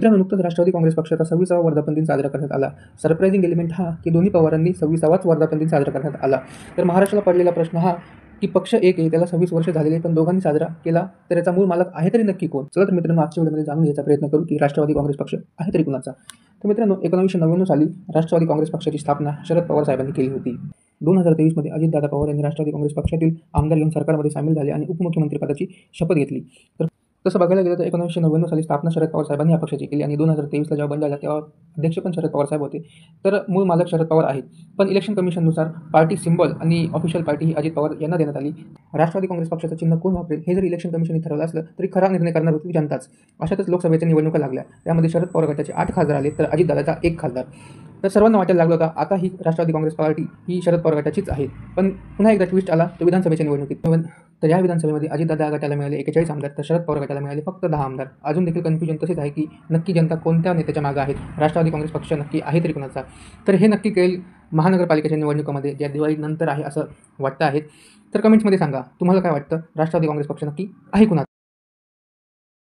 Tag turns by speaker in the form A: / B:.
A: मित्रांनो, नुकताच राष्ट्रवादी काँग्रेस पक्षाचा 26वा वर्धापन दिन साजरा करण्यात आला. सरप्रायझिंग एलिमेंट हा की दोन्ही पवारांनी 26वाच वर्धापन दिन साजरा करण्यात आला. तर महाराष्ट्राला पडलेला प्रश्न हा की पक्ष एक आहे, त्याला 26 वर्ष झालेले, पण दोघांनी साजरा केला, तर याचा मूळ मालक आहे तरी नक्की कोण? चला तर मित्रांनो, आजच्या व्हिडिओमध्ये जाणून घ्यायचा प्रयत्न करू की राष्ट्रवादी काँग्रेस पक्ष आहे तरी कुणाचा. तर मित्रांनो, 1999 साली राष्ट्रवादी काँग्रेस पक्षाची स्थापना शरद पवार साहेबांनी केली होती. 2023 मध्ये अजितदादा पवार यांनी राष्ट्रवादी काँग्रेस पक्षातील आमदार घेऊन सरकारमध्ये सामील झाले आणि उपमुख्यमंत्रीपदाची शपथ घेतली. तर तसं बघायला गेलं तर 1999 साली स्थापना शरद पवार साहेबांनी या पक्षाची केली आणि 2023ला जेव्हा बंद झाला तेव्हा अध्यक्ष पण शरद पवार साहेब होते. तर मूळ मालक शरद पवार आहेत. पण इलेक्शन कमिशननुसार पार्टी सिम्बॉल आणि ऑफिशियल पार्टी ही अजित पवार यांना देण्यात आली. राष्ट्रवादी काँग्रेस पक्षाचं चिन्ह कोण वापरेल हे जर इलेक्शन कमिशनने ठरवलं असलं तरी खरा निर्णय करणार होती जनताच. अशातच लोकसभेच्या निवडणुका लागल्या. त्यामध्ये शरद पवार गटाचे 8 खासदार आले, तर अजितदादाचा 1 खासदार. तर सर्वांना वाटायला लागलं होतं आता ही राष्ट्रवादी काँग्रेस पार्टी ही शरद पवार गटाचीच आहे. पण पुन्हा एकदा ट्विस्ट आला तो विधानसभेच्या निवडणुकीत. तर या विधानसभेमध्ये अजितदादा गटाला मिळाले 41 आमदार, तर शरद पवार गटाला मिळाले फक्त 10 आमदार. अजून देखील कन्फ्युजन तसेच आहे की नक्की जनता कोणत्या नेत्याच्या मागे आहेत, राष्ट्रवादी काँग्रेस पक्ष नक्की आहे तरी कुणाचा. तर हे नक्की कळेल महानगरपालिकेच्या निवडणुकामध्ये, ज्या दिवाळीनंतर आहे असं वाटतं आहे. तर कमेंट्समध्ये सांगा तुम्हाला काय वाटतं, राष्ट्रवादी काँग्रेस पक्ष नक्की आहे कुणाचा.